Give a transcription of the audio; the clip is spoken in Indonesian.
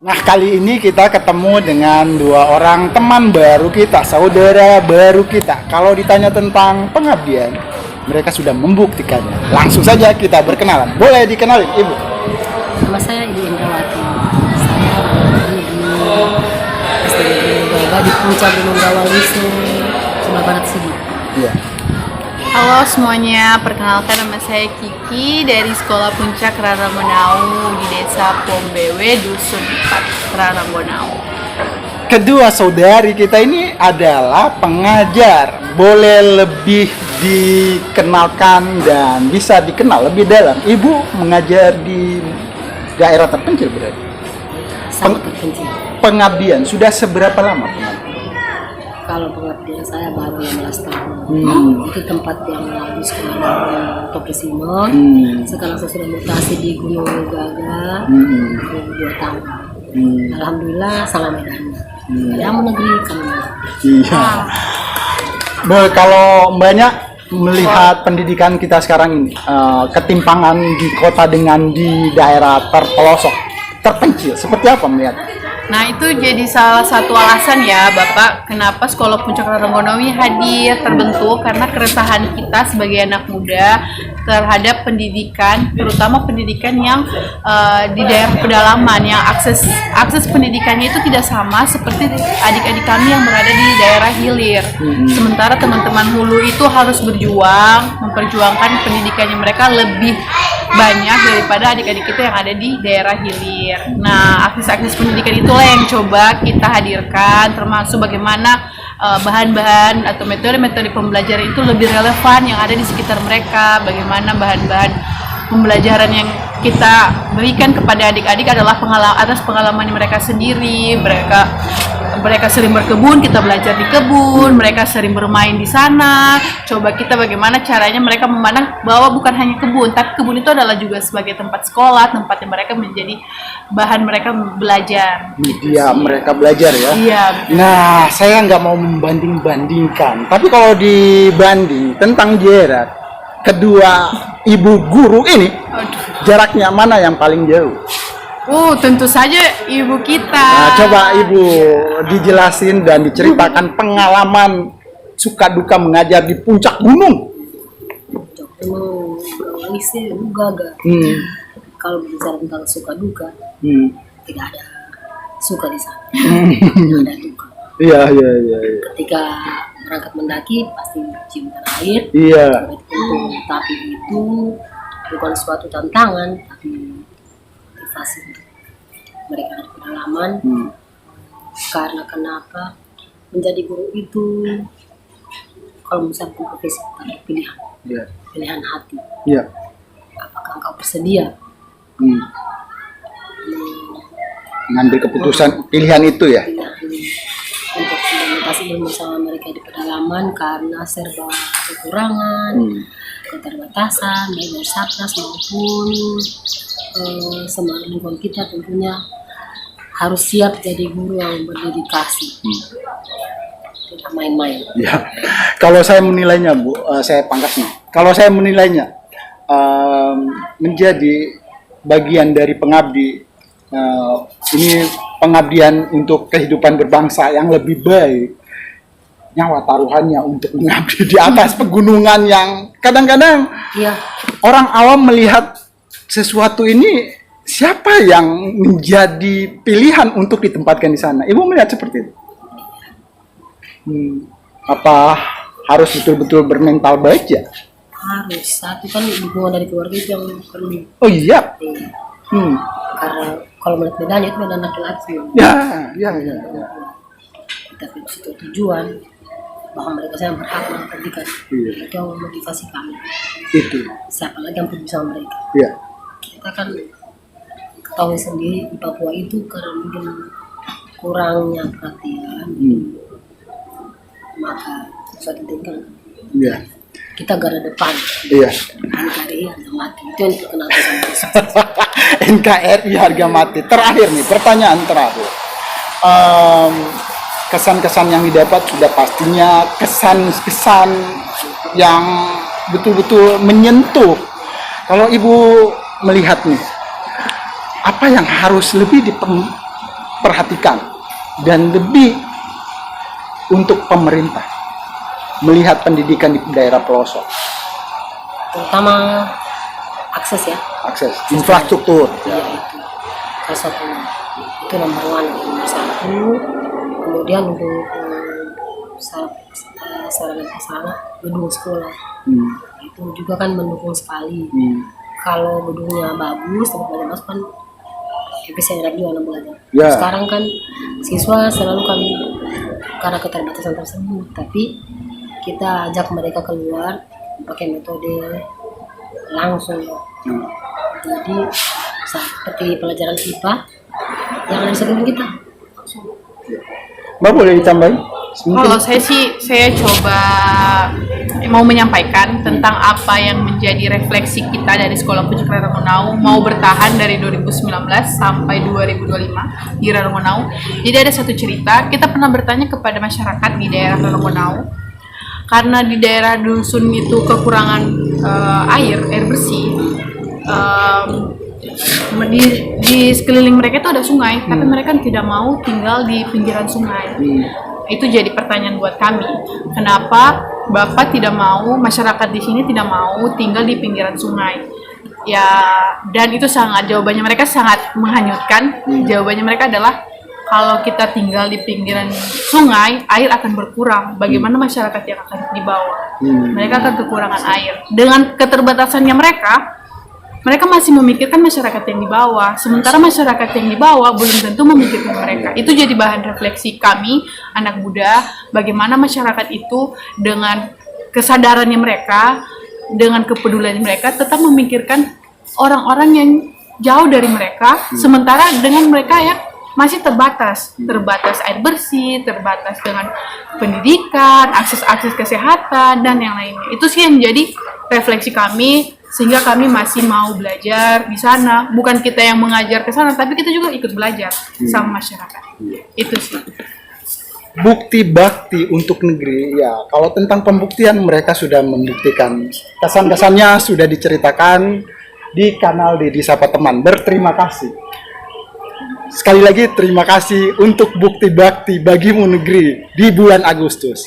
Nah, kali ini kita ketemu dengan dua orang teman baru kita, saudara baru kita. Kalau ditanya tentang pengabdian, mereka sudah membuktikannya. Langsung saja kita berkenalan. Boleh dikenalin, Ibu? Nama saya Ibu Indrawati. Saya berada di SDN Gaga di Puncak Gunung Gawawisu, Sumba Barat Sigi. Iya. Halo semuanya, perkenalkan nama saya Kiki dari Sekolah Puncak Rarambonau di Desa Pombewe, Dusun 4, Rarambonau. Kedua saudari kita ini adalah pengajar. Boleh lebih dikenalkan dan bisa dikenal lebih dalam. Ibu mengajar di daerah terpencil berarti. Sangat terpencil. Pengabdian sudah seberapa lama pengabdian? Kalau pengabdian saya baru 15 tahun. Itu tempat yang di sekolah Tokesimo. Sekarang saya sudah mutasi di Gunung Gaga 2 tahun. Alhamdulillah salam medan. Ya mau negeri kami. Iya. Kalau Mbaknya melihat pendidikan kita sekarang ini, ketimpangan di kota dengan di daerah terpelosok, terpencil, seperti apa melihat? Nah, itu jadi salah satu alasan ya Bapak kenapa Sekolah Puncak Rarambonau hadir terbentuk, karena keresahan kita sebagai anak muda terhadap pendidikan, terutama pendidikan yang di daerah pedalaman, yang akses pendidikannya itu tidak sama seperti adik-adik kami yang berada di daerah hilir. Sementara teman-teman hulu itu harus berjuang memperjuangkan pendidikannya mereka lebih banyak daripada adik-adik kita yang ada di daerah hilir. Nah, akses pendidikan itulah yang coba kita hadirkan, termasuk bagaimana bahan-bahan atau metode-metode pembelajaran itu lebih relevan yang ada di sekitar mereka. Bagaimana bahan-bahan pembelajaran yang kita berikan kepada adik-adik adalah atas pengalaman mereka sendiri. Mereka sering berkebun, kita belajar di kebun. Mereka sering bermain di sana. Coba kita bagaimana caranya mereka memandang bahwa bukan hanya kebun, tapi kebun itu adalah juga sebagai tempat sekolah, tempat yang mereka menjadi bahan mereka belajar. Iya, mereka belajar ya. Iya. Nah, saya nggak mau membanding-bandingkan, tapi kalau dibanding tentang jarak kedua ibu guru ini, jaraknya mana yang paling jauh? Tentu saja ibu kita. Nah, coba Ibu dijelasin dan diceritakan pengalaman suka duka mengajar di puncak gunung. Gunung Gawawisu, Gaga. Kalau bicara tentang suka duka, tidak ada suka di sana. Tidak ada duka. Iya. Ketika berangkat mendaki pasti cium tanah air. Iya. Tapi itu bukan suatu tantangan, tapi motivasi untuk mereka ada pengalaman. Karena kenapa menjadi guru itu, kalau misalnya profesi ada pilihan, pilihan hati. Iya. Apakah engkau bersedia Mengambil keputusan pilihan itu ya? Untuk implementasi ilmu sama mereka di pedalaman, karena serba kekurangan, keterbatasan, baik dari Satgas maupun semua lingkungan kita tentunya harus siap jadi guru yang berdedikasi, tidak main-main. Ya. Kalau saya menilainya, Bu, saya pangkas nih. Kalau saya menilainya menjadi bagian dari pengabdi, ini pengabdian untuk kehidupan berbangsa yang lebih baik. Nyawa taruhannya untuk mengabdi di atas pegunungan yang kadang-kadang orang awam melihat sesuatu ini, siapa yang menjadi pilihan untuk ditempatkan di sana? Ibu melihat seperti itu? Apa harus betul-betul bermental baik ya? Harus, satu kan dukungan dari keluarga itu yang perlu. Oh iya. Karena kalau menurut bedanya itu medan laki-laki. Ya. Tapi itu tujuan bahwa mereka saya berhak memperhatikan. Itu yang memotivasi kami. Itu. Siapa lagi yang bisa mereka? Iya. Kita kan ketahui sendiri di Papua itu karena mungkin kurangnya perhatian, maka suatu tinggal. Iya. Kita garda depan. Iya. NKRI harga mati. Itu yang diperkenalkan sama Yesus. NKRI harga mati. Terakhir nih, pertanyaan terakhir. Kesan-kesan yang didapat sudah pastinya kesan-kesan yang betul-betul menyentuh. Kalau Ibu melihat nih, apa yang harus lebih perhatikan, dan lebih untuk pemerintah melihat pendidikan di daerah pelosok, terutama akses ya. akses infrastruktur. Iya itu salah satu, itu nomor one, nomor satu. Kemudian untuk sarana prasarana gedung sekolah itu juga kan mendukung sekali. Kalau gedungnya bagus, tempat belajar bagus kan efisien juga anak belajar. Ya. Sekarang kan siswa selalu kami karena keterbatasan tersebut, tapi kita ajak mereka keluar pakai metode langsung. Jadi seperti pelajaran IPA yang ada di sekeliling kita. Mbak boleh ditambahin? Kalau saya sih, saya coba mau menyampaikan tentang apa yang menjadi refleksi kita dari Sekolah Puncak Rarungonau mau bertahan dari 2019 sampai 2025 di Rarungonau. Jadi ada satu cerita, kita pernah bertanya kepada masyarakat di daerah Rarungonau, karena di daerah dusun itu kekurangan air bersih. Di sekeliling mereka itu ada sungai, tapi mereka tidak mau tinggal di pinggiran sungai. Itu jadi pertanyaan buat kami, kenapa Bapak tidak mau, masyarakat di sini tidak mau tinggal di pinggiran sungai? Ya, dan itu jawabannya mereka sangat menghanyutkan. Jawabannya mereka adalah, kalau kita tinggal di pinggiran sungai, air akan berkurang. Bagaimana masyarakat yang akan di bawah? Mereka akan kekurangan air. Dengan keterbatasannya mereka masih memikirkan masyarakat yang di bawah, sementara masyarakat yang di bawah belum tentu memikirkan mereka. Itu jadi bahan refleksi kami, anak muda, bagaimana masyarakat itu dengan kesadarannya mereka, dengan kepedulian mereka, tetap memikirkan orang-orang yang jauh dari mereka, sementara dengan mereka yang masih terbatas air bersih, terbatas dengan pendidikan, akses kesehatan, dan yang lainnya. Itu sih yang jadi refleksi kami, sehingga kami masih mau belajar di sana. Bukan kita yang mengajar ke sana, tapi kita juga ikut belajar sama masyarakat. Itu sih. Bukti bakti untuk negeri, ya kalau tentang pembuktian mereka sudah membuktikan. Kesan-kesannya sudah diceritakan di kanal Dedi Sapa Teman. Berterima kasih. Sekali lagi terima kasih untuk bukti bakti bagimu negeri di bulan Agustus.